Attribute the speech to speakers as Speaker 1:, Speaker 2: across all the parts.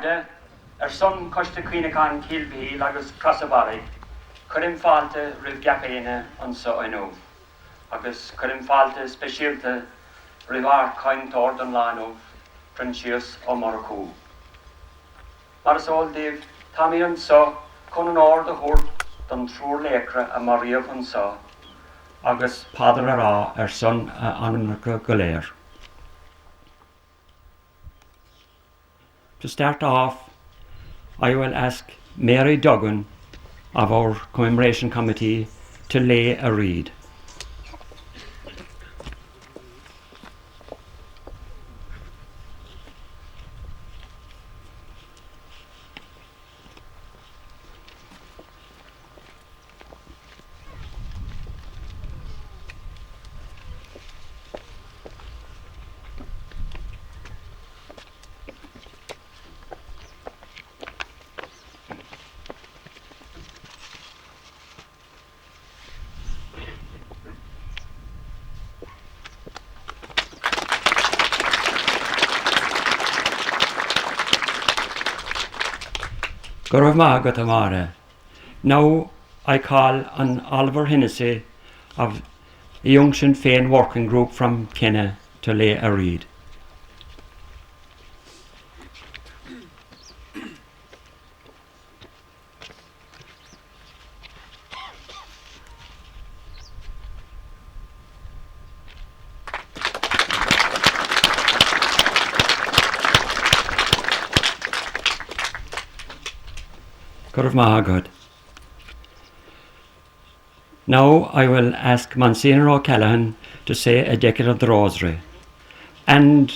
Speaker 1: Garda, son costa Queenacan Kilmichael agus Crossabari, Curim Falta Riv Gapena on so enough. Agus Curim Falta Specialta Rivar Coin Torton Lano, Princius o Morocco. Marisol Dave, Tommy and so, Conan Order Hort, Don True Lacra, and Maria von so, Agus Padre Ra, son Anamaka Galair. To start off, I will ask Mary Duggan of our Commemoration Committee to lay a reed. Now I call on Oliver Hennessy of the Young Sinn Féin Working Group from Kenna to lay a reed. Now I will ask Monsignor O'Callaghan to say a decade of the Rosary. And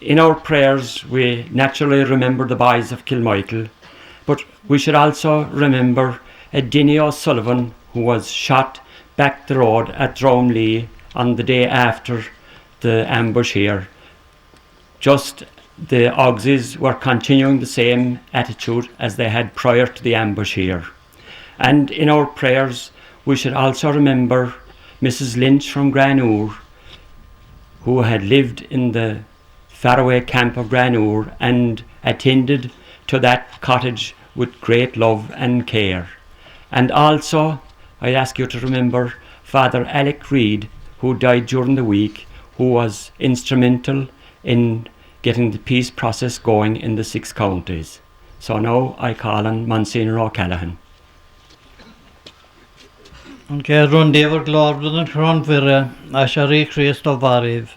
Speaker 1: in our prayers we naturally remember the boys of Kilmichael, but we should also remember Dinny O'Sullivan, who was shot back the road at Dromley on the day after the ambush here. Just the Ogsies were continuing the same attitude as they had prior to the ambush here. And in our prayers, we should also remember Mrs. Lynch from Granure, who had lived in the faraway camp of Granure and attended to that cottage with great love and care. And also, I ask you to remember Father Alec Reid, who died during the week, who was instrumental in getting the peace process going in the 6 counties. So now I call on Monsignor O'Callaghan.
Speaker 2: Okay, run David Globden and Cronvira, Ashari Christo Variv.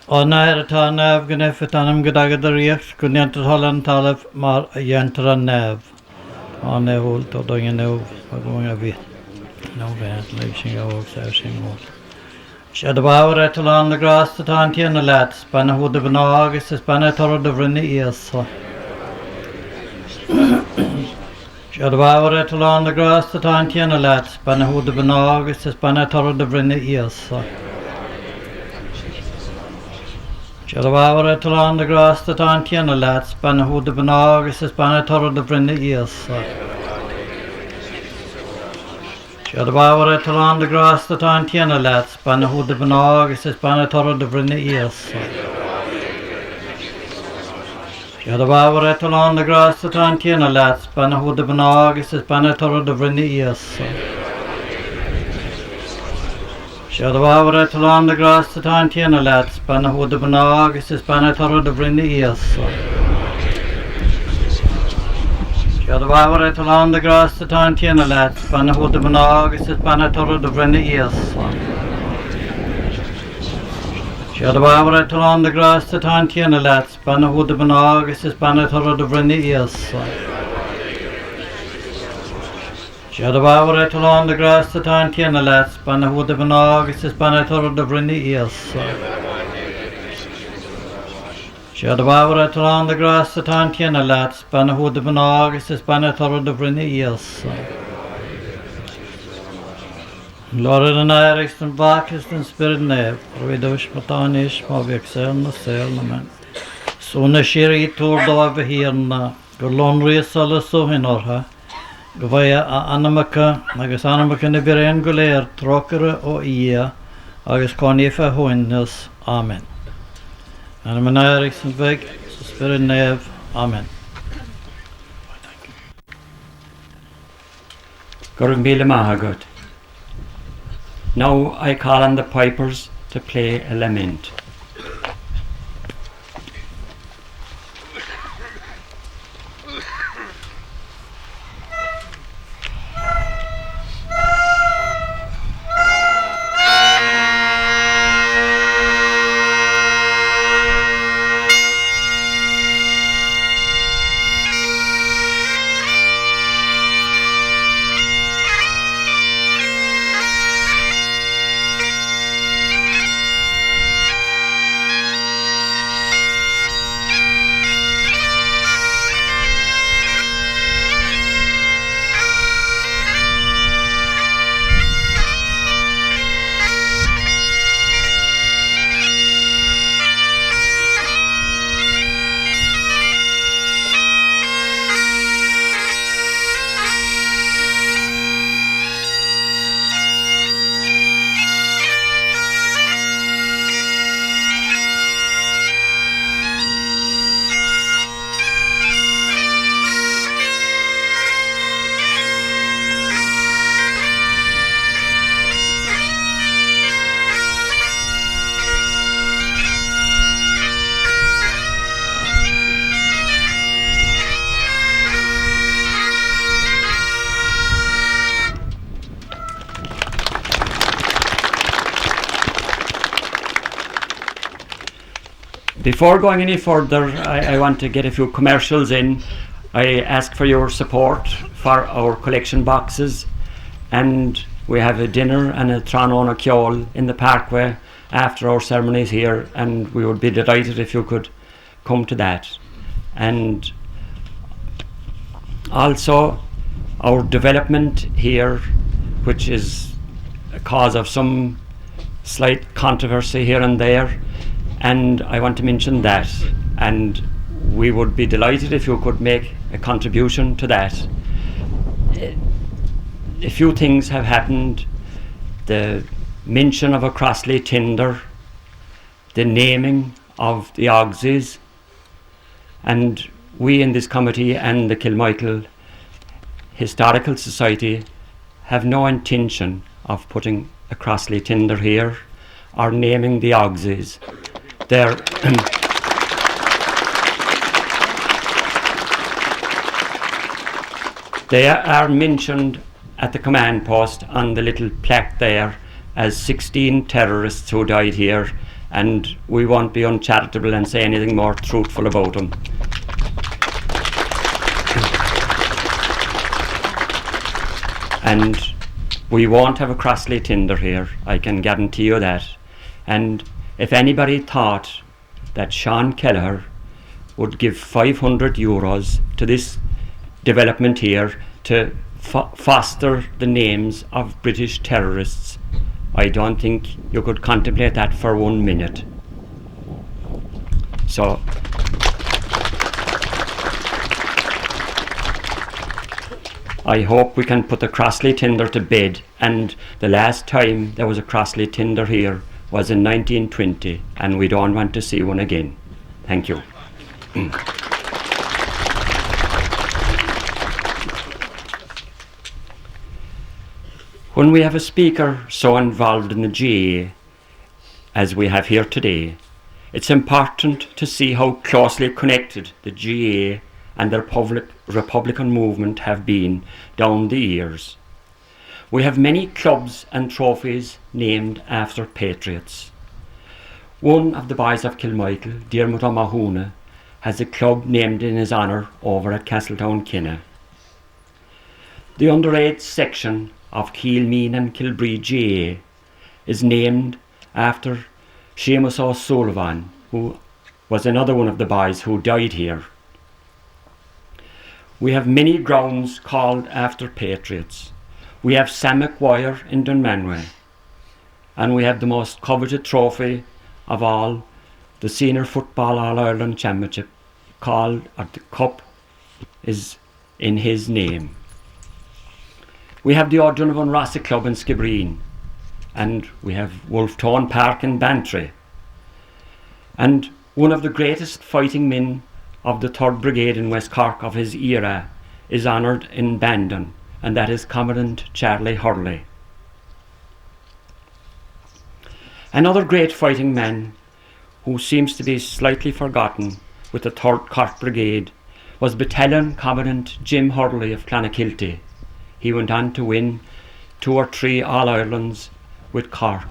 Speaker 2: On Nairata Nav Ganefetanum Gadagadariak, Gunyantas Holland Talif Mar Yantara Nav. On a whole to doing a no, going a bit. No bad, like Shingo, Shingo. Shadabauer at along the grass to Tanti and the lads, Banahud of an August, Spanator of Renny ears. Shadabauer at along the grass to Tanti and the lads, Banahud of an August, Spanator of Renny ears. Shadabauer at along the grass to Tanti and the lads, Banahud of an August, Spanator of Renny ears. Shadabauer at along the grass the Tantiana lads, Banahud the Banog, is Spanator of the Brinny ears. Shadabauer at along the grass the Tantiana lads, Banahud the Banog, is Spanator of the Brinny ears. Shadabauer at along the grass the Tantiana lads, Banahud the Banog, is Spanator of the Brinny ears. Shadabauer at along the grass the Tantiana lads, Banahud the Banog, is Spanator of the Brinny ears. Shadabauer at along the grass the Tantiana lads, Banahud the Banog, is Spanator of the Brinny ears. Shadabauer at along the grass the Tantiana lads, Banahud the Banog, is Spanator of the Brinny ears. Shadabauer at along the grass the Tantiana lads, Banahud the Banog, is Spanator of the Brinny ears. Lord and Irish and Bakist and Spirit Nave, Ridosh Matanish, Mavixel, the Selman. Sona Shiri Tour over here, Golonri Solaso Hinorha, Gavaya Anamaka, Agus Anamaka Nibiran Guler, Trokere o Ia, Agus Conifa Hoinus. Amen. And I'm an Irish and Spirit Nave. Amen.
Speaker 1: Gurmbila Mahagut. Now I call on the pipers to play a lament. Before going any further, I want to get a few commercials in. I ask for your support for our collection boxes, and we have a dinner and a Tranona Kjol in the Parkway after our ceremonies here, and we would be delighted if you could come to that. And also our development here, which is a cause of some slight controversy here and there, and I want to mention that, and we would be delighted if you could make a contribution to that. A few things have happened: the mention of a Crossley tinder, the naming of the Ogsies, and we in this committee and the Kilmichael Historical Society have no intention of putting a Crossley tinder here or naming the Ogsies. They are mentioned at the command post on the little plaque there as 16 terrorists who died here, and we won't be uncharitable and say anything more truthful about them. And we won't have a Crossley tinder here, I can guarantee you that. And if anybody thought that Sean Kelleher would give €500 to this development here to foster the names of British terrorists, I don't think you could contemplate that for 1 minute. So I hope we can put the Crossley tinder to bed, and the last time there was a Crossley tinder here was in 1920, and we don't want to see one again. Thank you. When we have a speaker so involved in the GA as we have here today, it's important to see how closely connected the GA and the Republican movement have been down the years. We have many clubs and trophies named after patriots. One of the boys of Kilmichael, Diarmuid O'Mahuna, has a club named in his honour over at Castletown Kinna. The underage section of Keelmean and Kilbree GA is named after Seamus O'Sullivan, who was another one of the boys who died here. We have many grounds called after patriots. We have Sam McGuire in Dunmanway, and we have the most coveted trophy of all, the Senior Football All-Ireland Championship, called, or the cup is in his name. We have the O'Donovan Rossi Club in Skibbereen, and we have Wolftone Park in Bantry. And one of the greatest fighting men of the 3rd Brigade in West Cork of his era is honoured in Bandon, and that is Commandant Charlie Hurley. Another great fighting man who seems to be slightly forgotten with the 3rd Cork Brigade was Battalion Commandant Jim Hurley of Clonakilty. He went on to win 2 or 3 All-Irelands with Cork.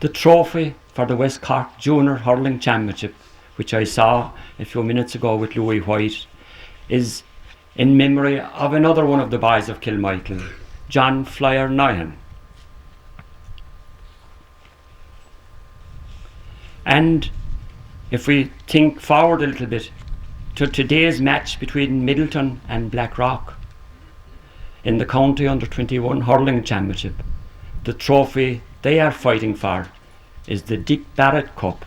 Speaker 1: The trophy for the West Cork Junior Hurling Championship, which I saw a few minutes ago with Louis White, is in memory of another one of the boys of Kilmichael, John Flyer Nyhan. And if we think forward a little bit to today's match between Middleton and Blackrock in the County Under-21 Hurling Championship, the trophy they are fighting for is the Dick Barrett Cup,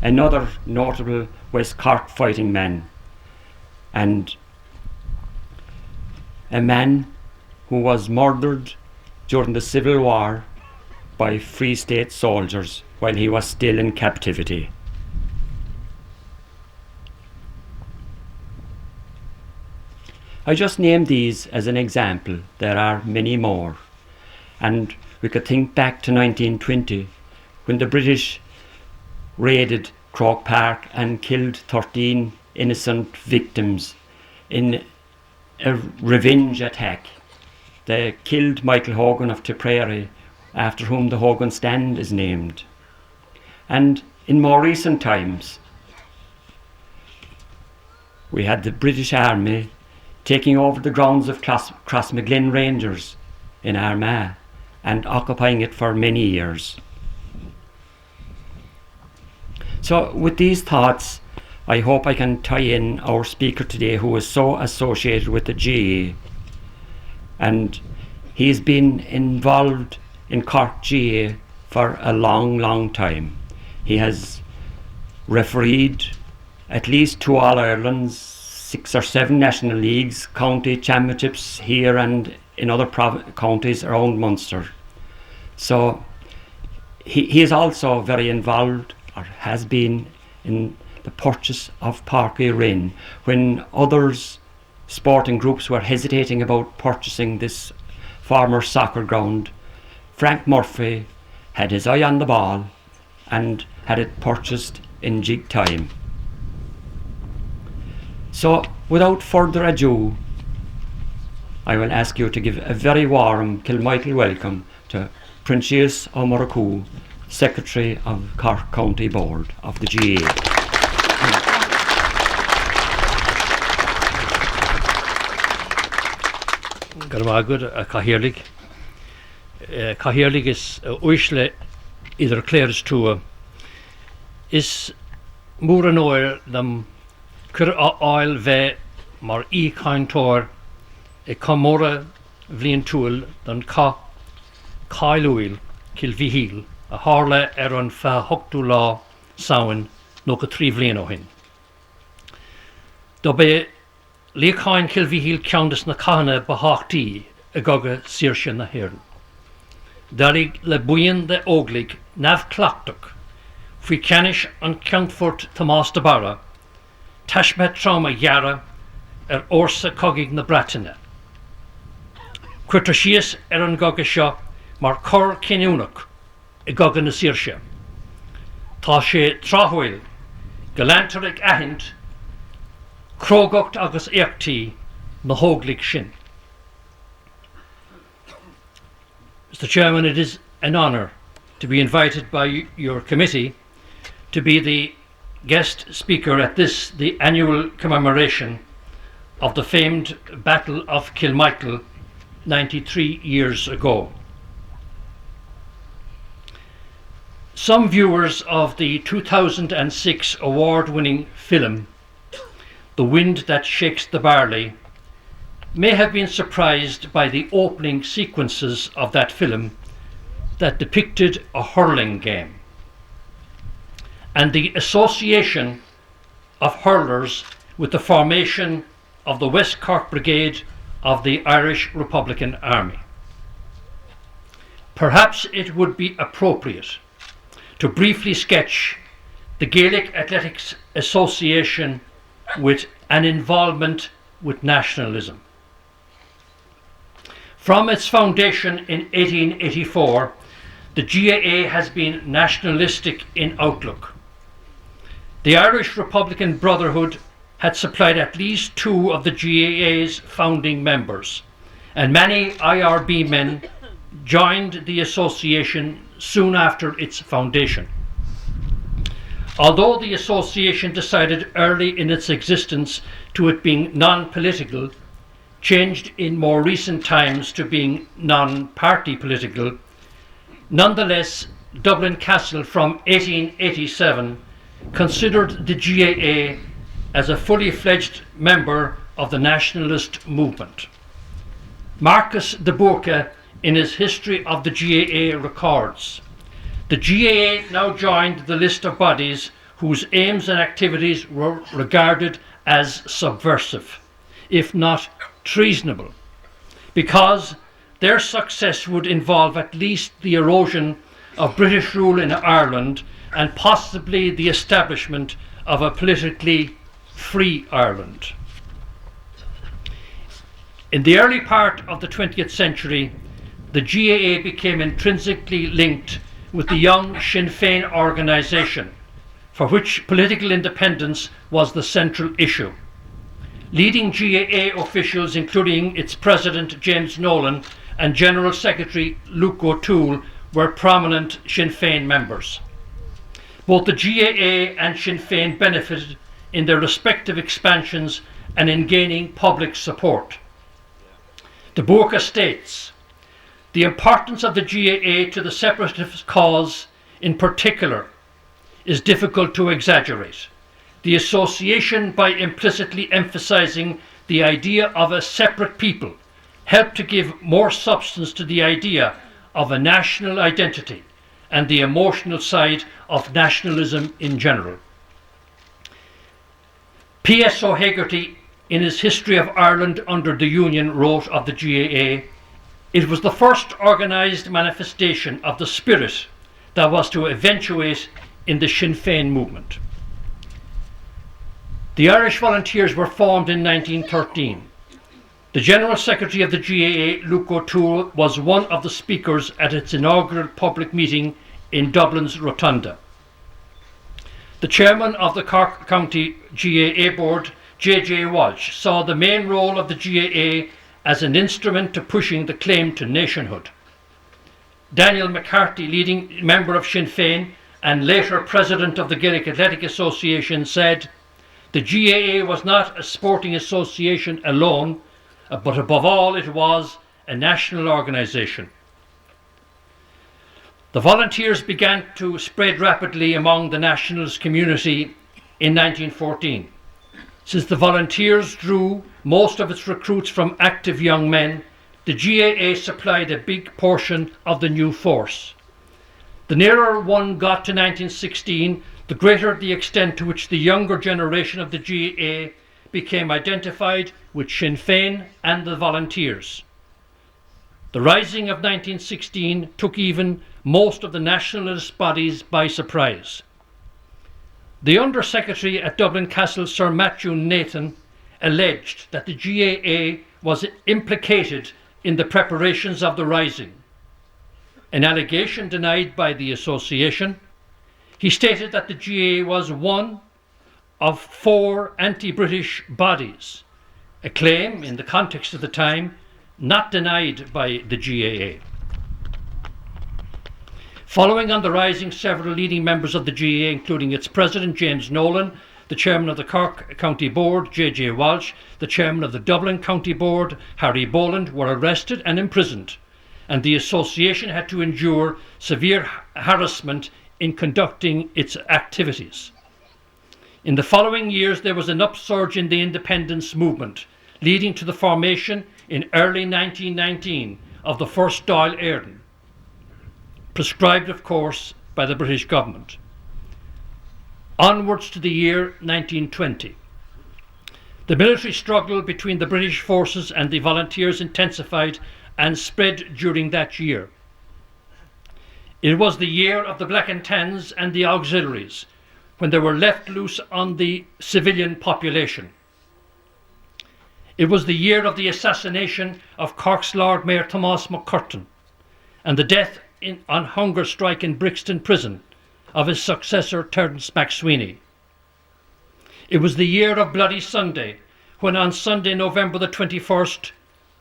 Speaker 1: another notable West Cork fighting man, and a man who was murdered during the Civil War by Free State soldiers while he was still in captivity. I just named these as an example. There are many more, and we could think back to 1920 when the British raided Croke Park and killed 13 innocent victims in a revenge attack. They killed Michael Hogan of Tipperary, after whom the Hogan Stand is named. And in more recent times, we had the British Army taking over the grounds of Crossmaglen Rangers in Armagh and occupying it for many years. So with these thoughts, I hope I can tie in our speaker today, who is so associated with the GAA, and he's been involved in Cork GAA for a long time. He has refereed at least 2 All-Irelands, 6 or 7 National Leagues, county championships here and in other counties around Munster. So he is also very involved, or has been, in the purchase of Parky Rin. When others, sporting groups, were hesitating about purchasing this former soccer ground, Frank Murphy had his eye on the ball and had it purchased in jig time. So without further ado, I will ask you to give a very warm Kilmichael welcome to Princius O'Murraku, Secretary of Cork County Board of the GAA.
Speaker 3: Garmagud a Cahirlig. Cahirlig is uisle either clears to is moer noir them cur oil ve mar e kaintor e comora vlien tool dan kailuil kilvihil a harle eron fa hoktula sauen no ka 3 vlien o hin. Dobbe Lechain kilvihil countess na kahane bahachti a goga sirsha na hirn. Darig le buien de oglig nav klaktuk, fui canish an countfort Thomas de Barra, tashmet trauma yara orsa cogig na bratine. Quirtashias an goga sha mar cor kinunuk a goga na sirsha. Ta she trahuil, galanteric ahint, Krogocht agus eachti na hoglig shin. Mr. Chairman, it is an honour to be invited by your committee to be the guest speaker at the annual commemoration of the famed Battle of Kilmichael 93 years ago. Some viewers of the 2006 award-winning film The Wind That Shakes the Barley may have been surprised by the opening sequences of that film that depicted a hurling game and the association of hurlers with the formation of the West Cork Brigade of the Irish Republican Army. Perhaps it would be appropriate to briefly sketch the Gaelic Athletics Association with an involvement with nationalism. From its foundation in 1884, the GAA has been nationalistic in outlook. The Irish Republican Brotherhood had supplied at least two of the GAA's founding members, and many IRB men joined the association soon after its foundation. Although the association decided early in its existence to it being non-political, changed in more recent times to being non-party political, nonetheless, Dublin Castle from 1887 considered the GAA as a fully fledged member of the nationalist movement. Marcus de Bourke, in his History of the GAA, records, "The GAA now joined the list of bodies whose aims and activities were regarded as subversive, if not treasonable, because their success would involve at least the erosion of British rule in Ireland and possibly the establishment of a politically free Ireland." In the early part of the 20th century, the GAA became intrinsically linked with the young Sinn Féin organisation, for which political independence was the central issue. Leading GAA officials, including its president James Nolan and General Secretary Luke O'Toole, were prominent Sinn Féin members. Both the GAA and Sinn Féin benefited in their respective expansions and in gaining public support. De Bourke states, "The importance of the GAA to the separatist cause in particular is difficult to exaggerate. The association, by implicitly emphasizing the idea of a separate people, helped to give more substance to the idea of a national identity and the emotional side of nationalism in general." P.S. O'Hegarty, in his History of Ireland under the Union, wrote of the GAA, "It was the first organised manifestation of the spirit that was to eventuate in the Sinn Féin movement." The Irish Volunteers were formed in 1913. The General Secretary of the GAA, Luke O'Toole, was one of the speakers at its inaugural public meeting in Dublin's Rotunda. The chairman of the Cork County GAA Board, J.J. Walsh, saw the main role of the GAA as an instrument to pushing the claim to nationhood. Daniel McCarthy, leading member of Sinn Féin and later president of the Gaelic Athletic Association, said, "The GAA was not a sporting association alone, but above all it was a national organisation." The Volunteers began to spread rapidly among the nationalist community in 1914. Since the Volunteers drew most of its recruits from active young men, the GAA supplied a big portion of the new force. The nearer one got to 1916, the greater the extent to which the younger generation of the GAA became identified with Sinn Féin and the Volunteers. The rising of 1916 took even most of the nationalist bodies by surprise. The Under Secretary at Dublin Castle, Sir Matthew Nathan, alleged that the GAA was implicated in the preparations of the rising, an allegation denied by the association. He stated that the GAA was one of 4 anti-British bodies, a claim, in the context of the time, not denied by the GAA. Following on the rising, several leading members of the GAA, including its president James Nolan, the chairman of the Cork County Board J.J. Walsh, the chairman of the Dublin County Board Harry Boland, were arrested and imprisoned, and the association had to endure severe harassment in conducting its activities. In the following years there was an upsurge in the independence movement, leading to the formation in early 1919 of the first Dáil Éireann, prescribed of course by the British government. Onwards to the year 1920. The military struggle between the British forces and the Volunteers intensified and spread during that year. It was the year of the Black and Tans and the auxiliaries, when they were left loose on the civilian population. It was the year of the assassination of Cork's Lord Mayor Thomas McCurtain and the death on hunger strike in Brixton Prison of his successor Terence MacSweeney. It was the year of Bloody Sunday, when on Sunday, November the 21st,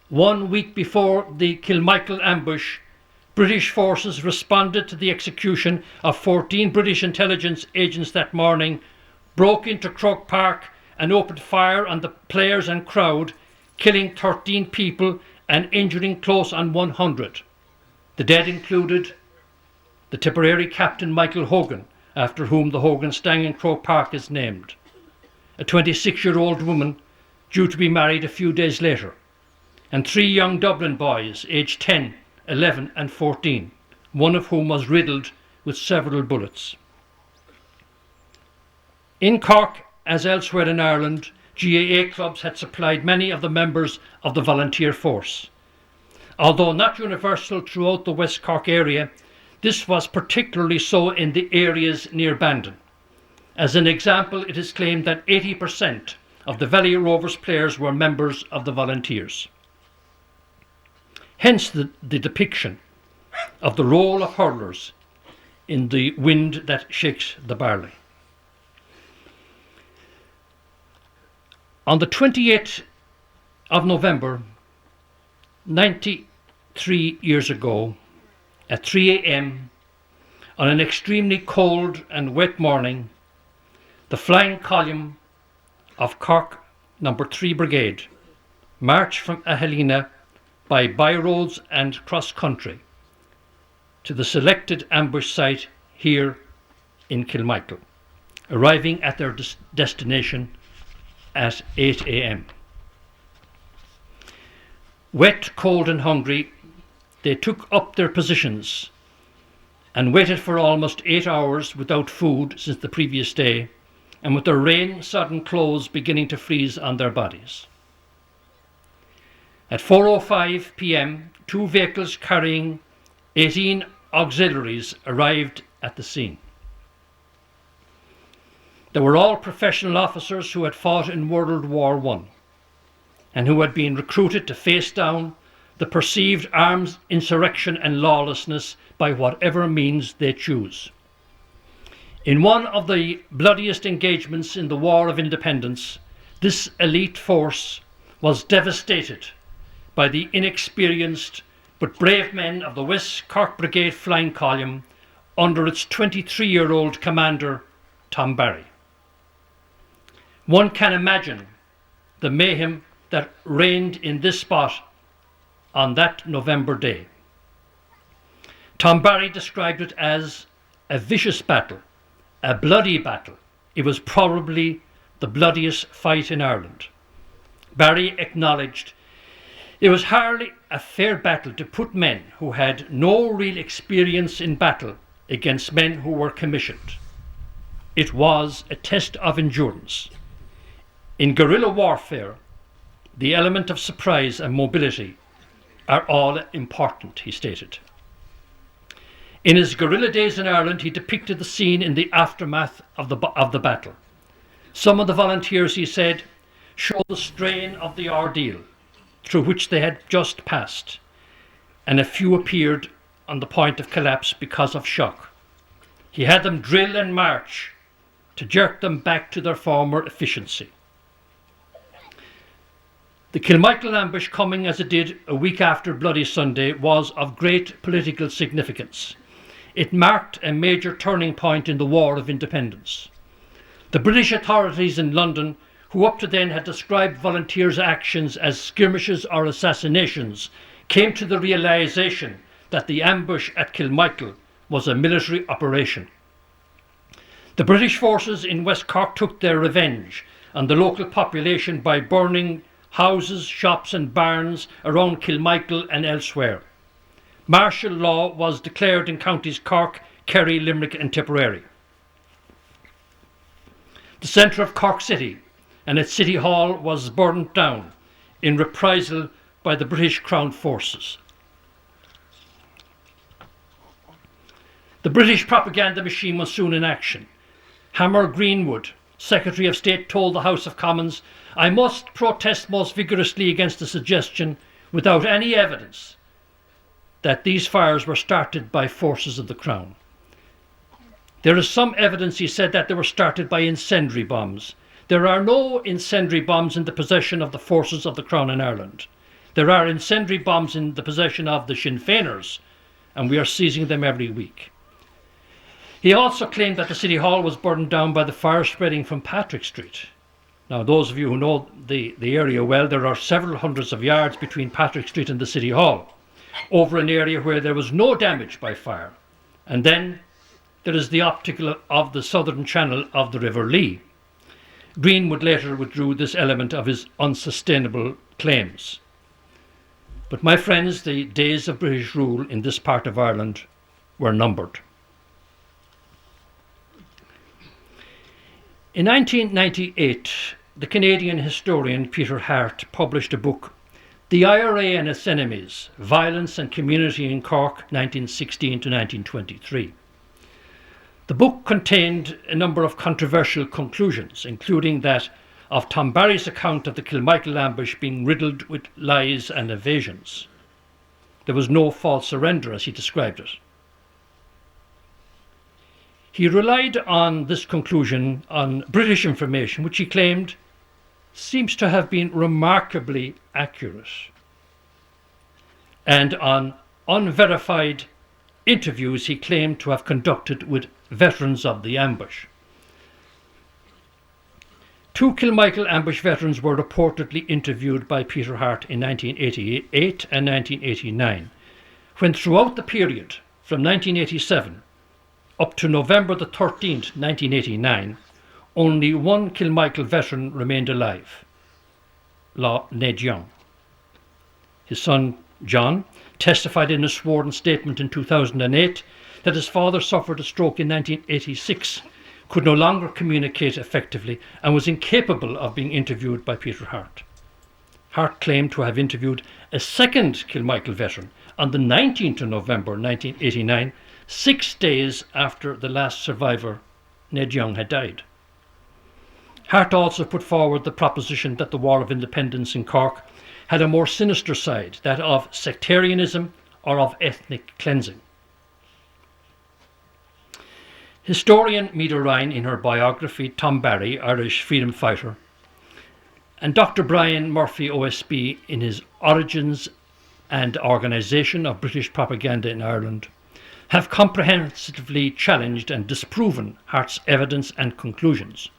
Speaker 3: 1 week before the Kilmichael ambush, British forces responded to the execution of 14 British intelligence agents that morning, broke into Croke Park and opened fire on the players and crowd, killing 13 people and injuring close on 100. The dead included the Tipperary captain Michael Hogan, after whom the Hogan Stang in Croke Park is named, a 26-year-old woman due to be married a few days later, and 3 young Dublin boys aged 10, 11 and 14, one of whom was riddled with several bullets. In Cork, as elsewhere in Ireland, GAA clubs had supplied many of the members of the volunteer force. Although not universal throughout the West Cork area, this was particularly so in the areas near Bandon. As an example, it is claimed that 80% of the Valley Rovers players were members of the volunteers. Hence the depiction of the role of hurlers in the wind that shakes the barley. On the 28th of November, 93 years ago, at 3 a.m, on an extremely cold and wet morning, the flying column of Cork No. 3 Brigade marched from Ahelina by byroads and cross-country to the selected ambush site here in Kilmichael, arriving at their destination at 8 a.m. Wet, cold and hungry, they took up their positions and waited for almost 8 hours without food since the previous day, and with their rain-sodden clothes beginning to freeze on their bodies. At 4:05 p.m, 2 vehicles carrying 18 auxiliaries arrived at the scene. They were all professional officers who had fought in World War I and who had been recruited to face down the perceived armed insurrection and lawlessness by whatever means they choose. In one of the bloodiest engagements in the War of Independence, this elite force was devastated by the inexperienced but brave men of the West Cork Brigade Flying Column under its 23-year-old commander, Tom Barry. One can imagine the mayhem that reigned in this spot on that November day. Tom Barry described it as a vicious battle, a bloody battle. It was probably the bloodiest fight in Ireland. Barry acknowledged it was hardly a fair battle to put men who had no real experience in battle against men who were commissioned. It was a test of endurance. In guerrilla warfare, the element of surprise and mobility are all important, he stated. In his guerrilla days in Ireland, he depicted the scene in the aftermath of the battle. Some of the volunteers, he said, showed the strain of the ordeal through which they had just passed, and a few appeared on the point of collapse because of shock. He had them drill and march to jerk them back to their former efficiency. The Kilmichael ambush, coming as it did a week after Bloody Sunday, was of great political significance. It marked a major turning point in the War of Independence. The British authorities in London, who up to then had described volunteers' actions as skirmishes or assassinations, came to the realisation that the ambush at Kilmichael was a military operation. The British forces in West Cork took their revenge on the local population by burning houses, shops and barns around Kilmichael and elsewhere. Martial law was declared in counties Cork, Kerry, Limerick and Tipperary. The centre of Cork City and its City Hall was burnt down in reprisal by the British Crown forces. The British propaganda machine was soon in action. Hammer Greenwood, Secretary of State told the House of Commons, "I must protest most vigorously against the suggestion, without any evidence, that these fires were started by forces of the Crown. There is some evidence," he said, "that they were started by incendiary bombs. There are no incendiary bombs in the possession of the forces of the Crown in Ireland. There are incendiary bombs in the possession of the Sinn Féiners, and we are seizing them every week." He also claimed that the City Hall was burned down by the fire spreading from Patrick Street. Now, those of you who know the area well, there are several hundreds of yards between Patrick Street and the City Hall, over an area where there was no damage by fire. And then there is the optical of the southern channel of the River Lee. Greenwood later withdrew this element of his unsustainable claims. But my friends, the days of British rule in this part of Ireland were numbered. In 1998, the Canadian historian Peter Hart published a book, The IRA and Its Enemies, Violence and Community in Cork, 1916 to 1923. The book contained a number of controversial conclusions, including that of Tom Barry's account of the Kilmichael ambush being riddled with lies and evasions. There was no false surrender, as he described it. He relied on this conclusion on British information, which he claimed seems to have been remarkably accurate, and on unverified interviews he claimed to have conducted with veterans of the ambush. 2 Kilmichael ambush veterans were reportedly interviewed by Peter Hart in 1988 and 1989, when throughout the period from 1987 up to November the 13th, 1989, only 1 Kilmichael veteran remained alive, Ned Young. His son, John, testified in a sworn statement in 2008 that his father suffered a stroke in 1986, could no longer communicate effectively, and was incapable of being interviewed by Peter Hart. Hart claimed to have interviewed a 2nd Kilmichael veteran on the 19th of November 1989, 6 days after the last survivor, Ned Young, had died. Hart also put forward the proposition that the War of Independence in Cork had a more sinister side, that of sectarianism or of ethnic cleansing. Historian Meada Ryan, in her biography Tom Barry, Irish Freedom Fighter, and Dr. Brian Murphy OSB in his Origins and Organisation of British Propaganda in Ireland, have comprehensively challenged and disproven Hart's evidence and conclusions.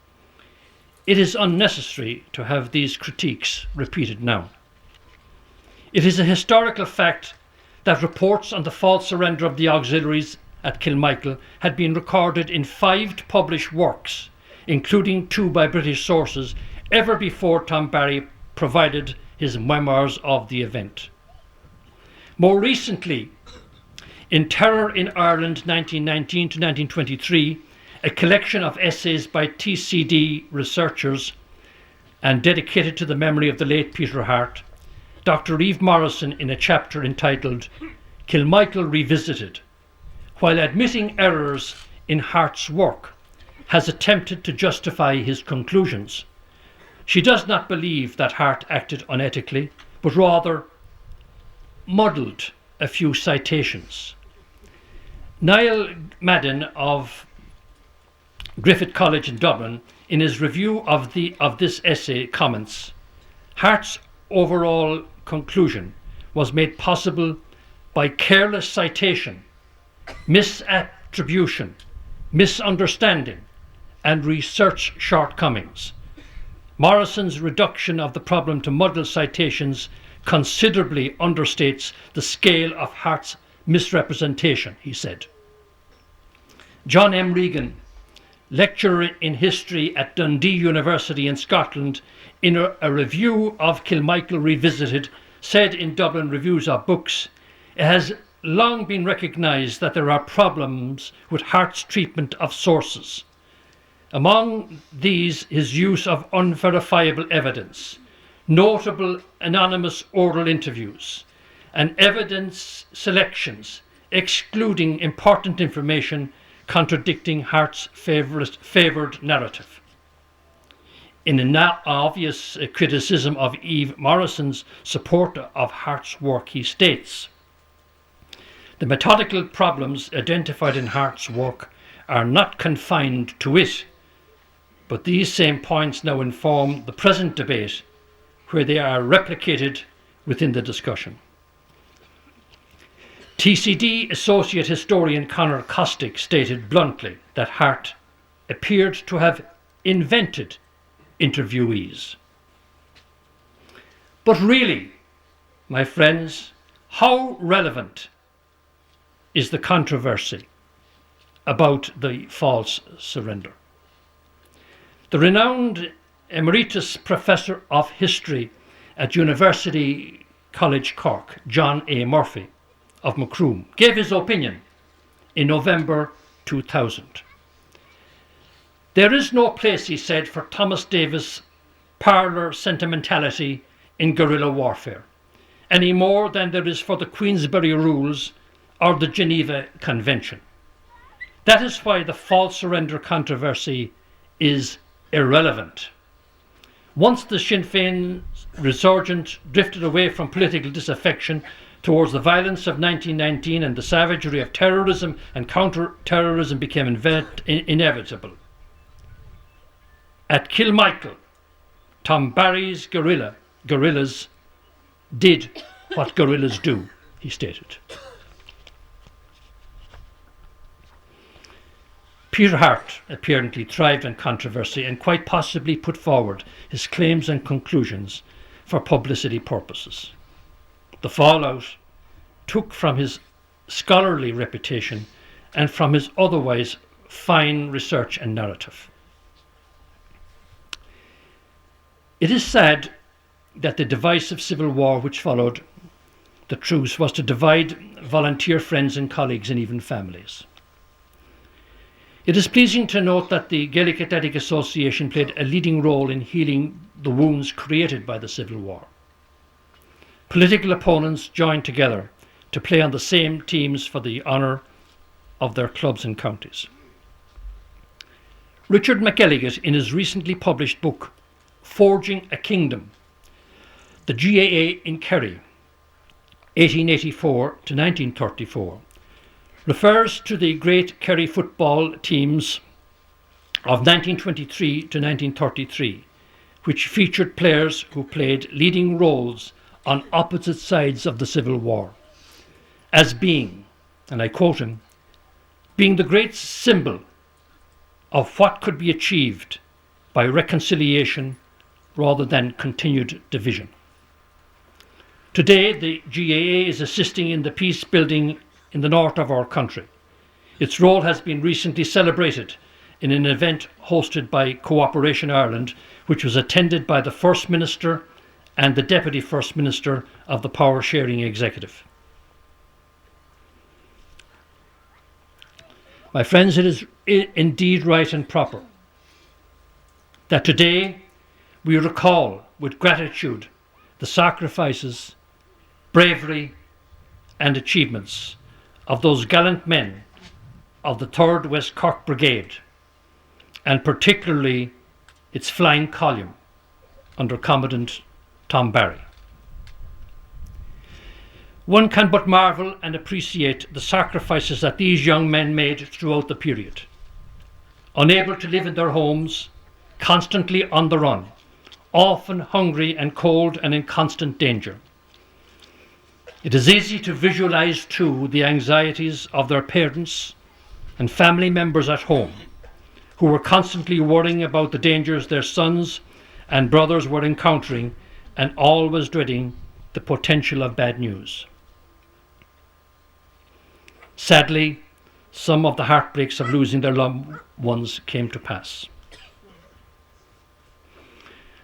Speaker 3: It is unnecessary to have these critiques repeated now. It is a historical fact that reports on the false surrender of the auxiliaries at Kilmichael had been recorded in 5 published works, including 2 by British sources, ever before Tom Barry provided his memoirs of the event. More recently, in Terror in Ireland 1919 to 1923, a collection of essays by TCD researchers and dedicated to the memory of the late Peter Hart, Dr. Eve Morrison, in a chapter entitled Kilmichael Revisited, while admitting errors in Hart's work, has attempted to justify his conclusions. She does not believe that Hart acted unethically, but rather muddled a few citations. Niall Madden of Griffith College in Dublin, in his review of this essay, comments, Hart's overall conclusion was made possible by careless citation, misattribution, misunderstanding, and research shortcomings. Morrison's reduction of the problem to muddled citations considerably understates the scale of Hart's misrepresentation, he said. John M. Regan, lecturer in history at Dundee University in Scotland, in a review of Kilmichael Revisited, said in Dublin Reviews of Books, it has long been recognised that there are problems with Hart's treatment of sources. Among these, his use of unverifiable evidence, notable anonymous oral interviews, and evidence selections excluding important information contradicting Hart's favoured narrative. In an obvious criticism of Eve Morrison's support of Hart's work, he states, "The methodical problems identified in Hart's work are not confined to it, but these same points now inform the present debate, where they are replicated within the discussion." TCD Associate Historian Conor Costick stated bluntly that Hart appeared to have invented interviewees. But really, my friends, how relevant is the controversy about the false surrender? The renowned Emeritus Professor of History at University College Cork, John A. Murphy of Macroom, gave his opinion in November 2000. "There is no place," he said, "for Thomas Davis' parlour sentimentality in guerrilla warfare, any more than there is for the Queensberry Rules or the Geneva Convention. That is why the false surrender controversy is irrelevant. Once the Sinn Féin resurgent drifted away from political disaffection towards the violence of 1919 and the savagery of terrorism and counter-terrorism became inevitable. At Kilmichael, Tom Barry's guerrillas did what guerrillas do," he stated. Peter Hart apparently thrived on controversy and quite possibly put forward his claims and conclusions for publicity purposes. The fallout took from his scholarly reputation and from his otherwise fine research and narrative. It is sad that the divisive civil war which followed the truce was to divide volunteer friends and colleagues and even families. It is pleasing to note that the Gaelic Athletic Association played a leading role in healing the wounds created by the Civil War. Political opponents joined together to play on the same teams for the honour of their clubs and counties. Richard McElligott, in his recently published book, Forging a Kingdom, the GAA in Kerry, 1884 to 1934, refers to the great Kerry football teams of 1923 to 1933, which featured players who played leading roles on opposite sides of the Civil War, as being, and I quote him, "being the great symbol of what could be achieved by reconciliation rather than continued division." Today, the GAA is assisting in the peace building in the north of our country. Its role has been recently celebrated in an event hosted by Cooperation Ireland, which was attended by the First Minister and the Deputy First Minister of the Power Sharing Executive. My friends, it is indeed right and proper that today we recall with gratitude the sacrifices, bravery and achievements of those gallant men of the 3rd West Cork Brigade, and particularly its flying column under Commandant Tom Barry. One can but marvel and appreciate the sacrifices that these young men made throughout the period. Unable to live in their homes, constantly on the run, often hungry and cold and in constant danger. It is easy to visualize too the anxieties of their parents and family members at home, who were constantly worrying about the dangers their sons and brothers were encountering and always dreading the potential of bad news. Sadly, some of the heartbreaks of losing their loved ones came to pass.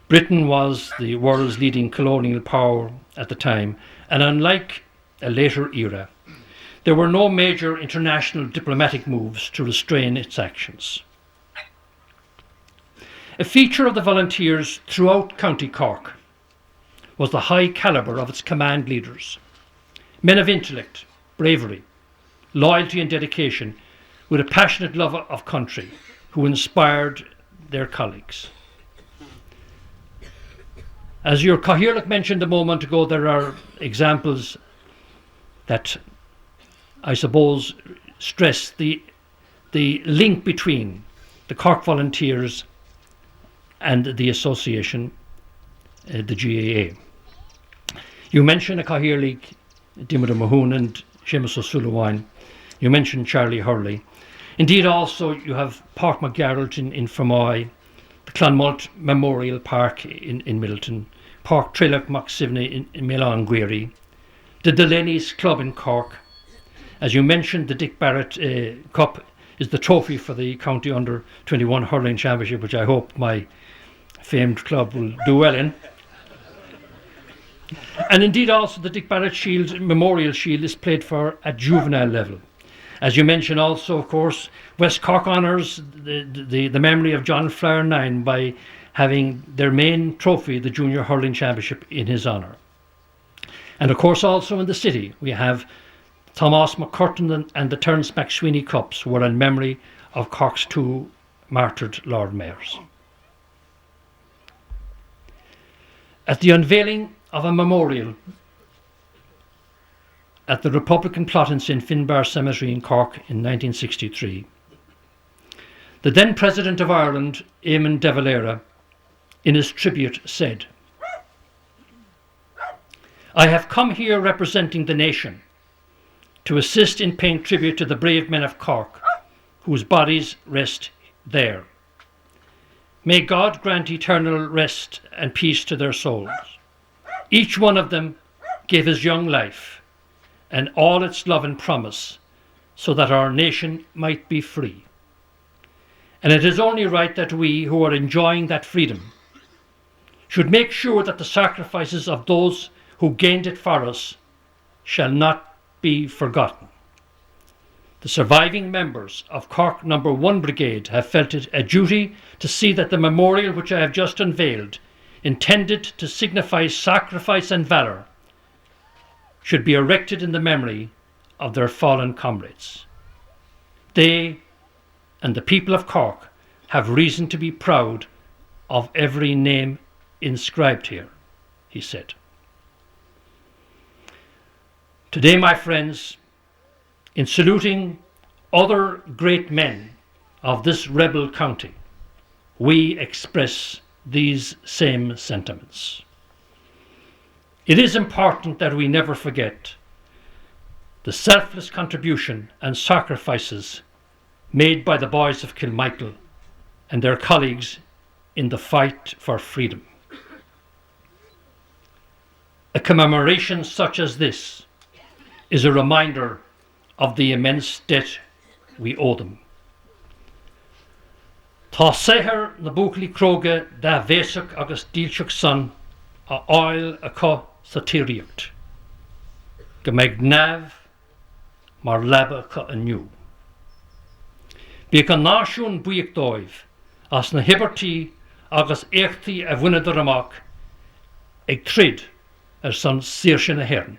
Speaker 3: Britain was the world's leading colonial power at the time, and unlike a later era, there were no major international diplomatic moves to restrain its actions. A feature of the volunteers throughout County Cork was the high calibre of its command leaders, men of intellect, bravery, loyalty and dedication, with a passionate love of country, who inspired their colleagues. As your Cathaoirleach mentioned a moment ago, there are examples that I suppose stress the link between the Cork Volunteers and the association, the GAA. You mentioned a Cathaoirleach, Diarmuid Mahoon and Seamus O'Sullivan. You mentioned Charlie Hurley. Indeed, also you have Park McGarrett in Fermoy, the Clonmalt Memorial Park in Middleton, Park Trilloch Moxivney in Milan Guiri, the Delaney's Club in Cork. As you mentioned, the Dick Barrett Cup is the trophy for the County Under-21 Hurling Championship, which I hope my famed club will do well in. And indeed also the Dick Barrett Shield, Memorial Shield, is played for at juvenile level. As you mentioned also, of course, West Cork honours the memory of John Flower 9 by having their main trophy, the Junior Hurling Championship, in his honour. And of course also in the city we have Thomas McCurtain and the Terence McSweeney Cups were in memory of Cork's two martyred Lord Mayors. At the unveiling of a memorial at the Republican plot in St Finbar Cemetery in Cork in 1963, the then President of Ireland, Eamon de Valera, in his tribute said, "I have come here representing the nation to assist in paying tribute to the brave men of Cork, whose bodies rest there. May God grant eternal rest and peace to their souls. Each one of them gave his young life and all its love and promise so that our nation might be free. And it is only right that we, who are enjoying that freedom, should make sure that the sacrifices of those who gained it for us shall not be forgotten. The surviving members of Cork No. 1 Brigade have felt it a duty to see that the memorial which I have just unveiled, intended to signify sacrifice and valour, should be erected in the memory of their fallen comrades. They and the people of Cork have reason to be proud of every name inscribed here," he said. Today, my friends, in saluting other great men of this rebel county, we express these same sentiments. It is important that we never forget the selfless contribution and sacrifices made by the boys of Kilmichael and their colleagues in the fight for freedom. A commemoration such as this is a reminder of the immense debt we owe them. Tá séithir na buachlaí cróga dá bhéasach agus díolteach san a áil a có sa tíreacht, go mbeidh gnamh mar leaba có aniu. Bhíodh an náisiún buíoch dóibh as na hibertí agus éachtaí a bhuinadar amach ag trid ar san sír sin a hhéireann.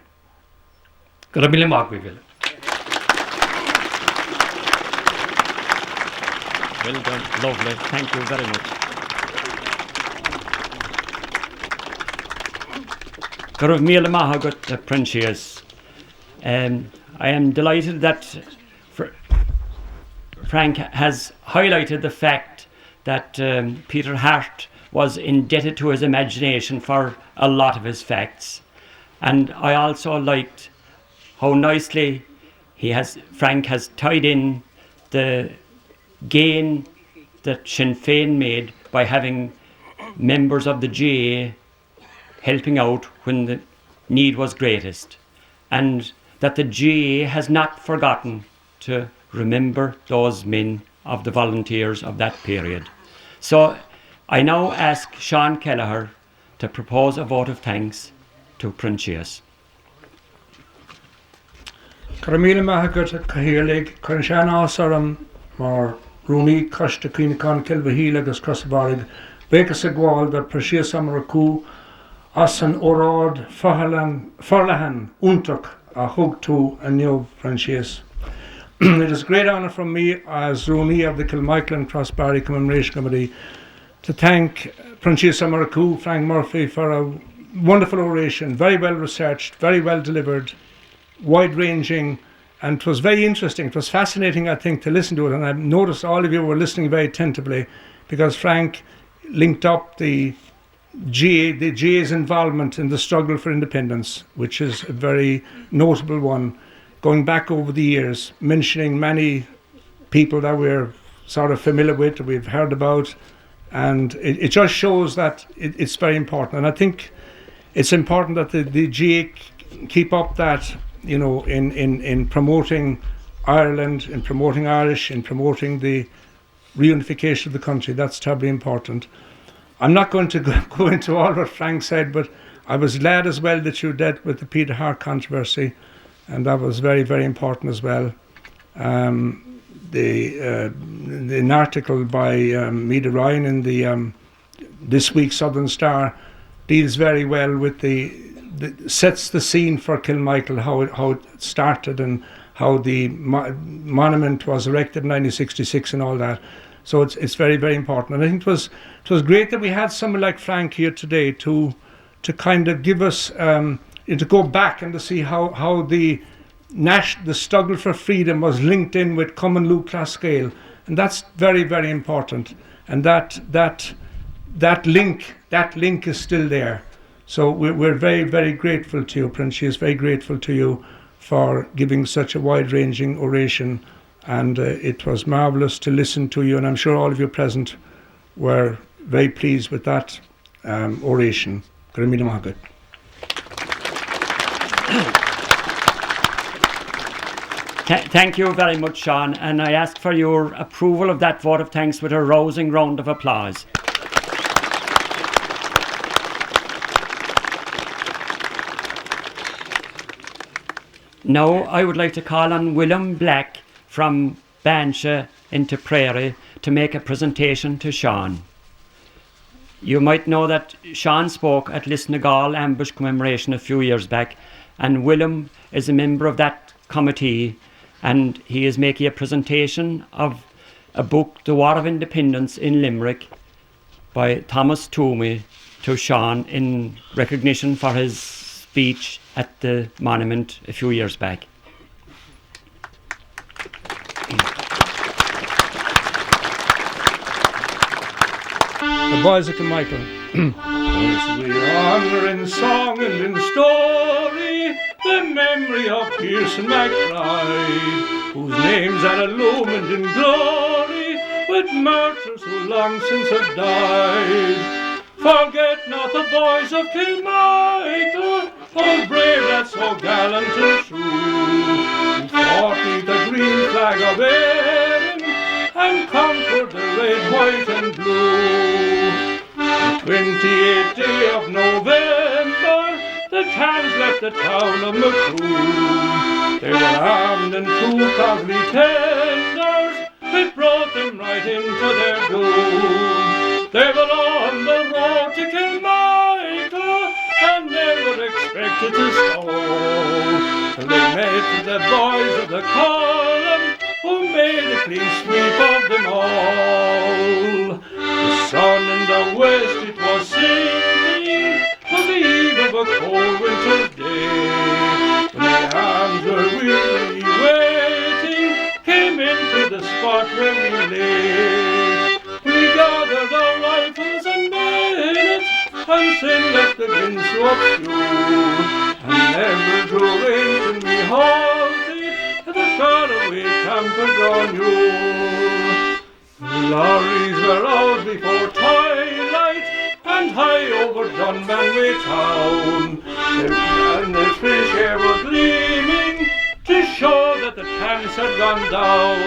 Speaker 3: Go raibh míle maith bhile.
Speaker 1: Well done, lovely. Thank you very much. Go raibh míle maith agat Princess. I am delighted that Frank has highlighted the fact that Peter Hart was indebted to his imagination for a lot of his facts. And I also liked how nicely Frank has tied in the gain that Sinn Féin made by having members of the GAA helping out when the need was greatest, and that the GAA has not forgotten to remember those men of the volunteers of that period. So I now ask Sean Kelleher to propose a vote of thanks to Princess.
Speaker 4: Caramíle maithagat a Cathaoirleach chun sean ásaram mar rúnaí coiste cuineáin Kilmhaíle agus Crossbarrig béchas a gháil dar Princess Amara Cú as an óráid forlahan úntach a thug tú a neomh Princess. It is a great honour from me as Rooney of the Kilmichael and Crossbarry Commemoration Committee to thank Proinsias Murchú, Frank Murphy, for a wonderful oration, very well researched, very well delivered, wide-ranging, and it was very interesting. It was fascinating, I think, to listen to it, and I noticed all of you were listening very attentively because Frank linked up the GA's involvement in the struggle for independence, which is a very notable one, going back over the years, mentioning many people that we're sort of familiar with, that we've heard about, and it just shows that it's very important. And I think it's important that the GA keep up that, you know, in promoting Ireland, in promoting Irish, in promoting the reunification of the country. That's terribly important. I'm not going to go into all what Frank said, but I was glad as well that you dealt with the Peter Hart controversy, and that was very, very important as well. An article by Meada Ryan in the this week's Southern Star deals very well with sets the scene for Kilmichael, how it started and how the monument was erected in 1966 and all that. So it's very, very important. And I think it was great that we had someone like Frank here today to kind of give us to go back and to see how the struggle for freedom was linked in with Common Lou Class Scale, and that's very, very important. And that link is still there. So we're very, very grateful to you, Proinsias, very grateful to you for giving such a wide-ranging oration, and it was marvellous to listen to you, and I'm sure all of you present were very pleased with that oration.
Speaker 1: Thank you very much, Sean, and I ask for your approval of that vote of thanks with a rousing round of applause. Now I would like to call on William Black from Bansha in Tipperary to make a presentation to Sean. You might know that Sean spoke at Lisnagal ambush commemoration a few years back, and William is a member of that committee, and he is making a presentation of a book, The War of Independence in Limerick, by Thomas Toomey, to Sean in recognition for his speech at the monument a few years back.
Speaker 4: The boys of Kilmichael. As we honour in song and in story the memory of Pearson MacBride, whose names are illumined in glory with martyrs who long since have died. Forget not the boys of Kilmichael, all brave lads so gallant and true, who fought beneath the green flag of Erin and conquered the red, white and blue. The 28th day of November, the Tans left the town of Macroom. They were armed and true costly tenders, it brought them right into their doom. They were on the road to Kilmichael and never expected to stall, till they met the boys of the column who made a clean sweep of them all. The sun in the west it was sinking on the eve of a cold winter's day, when the arms were wearily waiting came into the spot where we lay. We gathered our rifles and bayonets and soon left the glen so obscure, and never drew rein till we halted at the faraway camp of Gronure. The lorries were out before twilight and high over Dunmanway town, and the fresh air was gleaming to show that the tanks had gone down.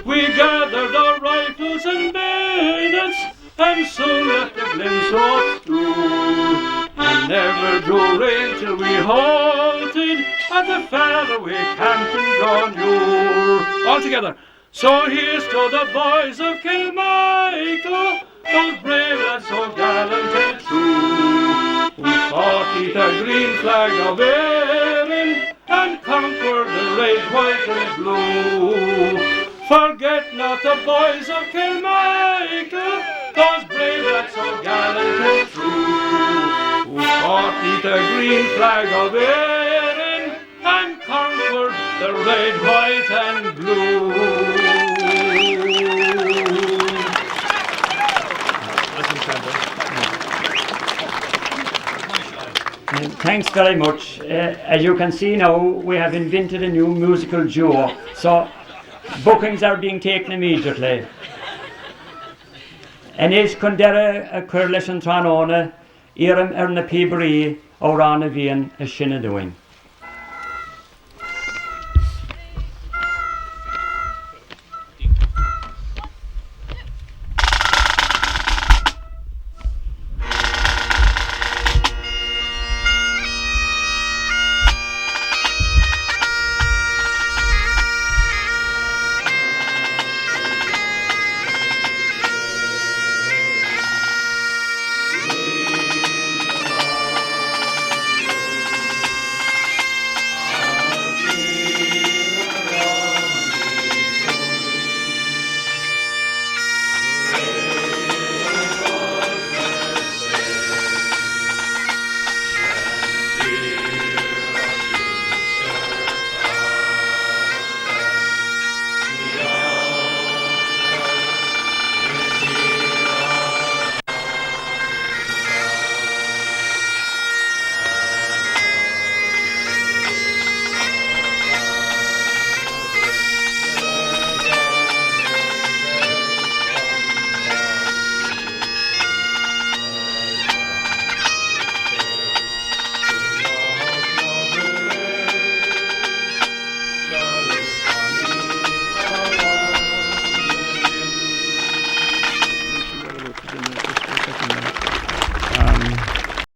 Speaker 4: We gathered our rifles and bayonets and soon left the glen so obscure, and never drew rein till we halted at the faraway camp in Gronure. All together. So here's to the boys of Kilmichael, those brave lads so gallant and true, who fought beneath the green flag of Erin and conquered the red, white and blue. Forget not the boys of Kilmichael, those brave
Speaker 1: with the green flag of Erin, and conquered the red, white and blue. Thanks very much. As you can see now, we have invented a new musical duo, so bookings are being taken immediately. En is kundera a curlish and tranona, iram erna pibri, or on a vian a shinna doing.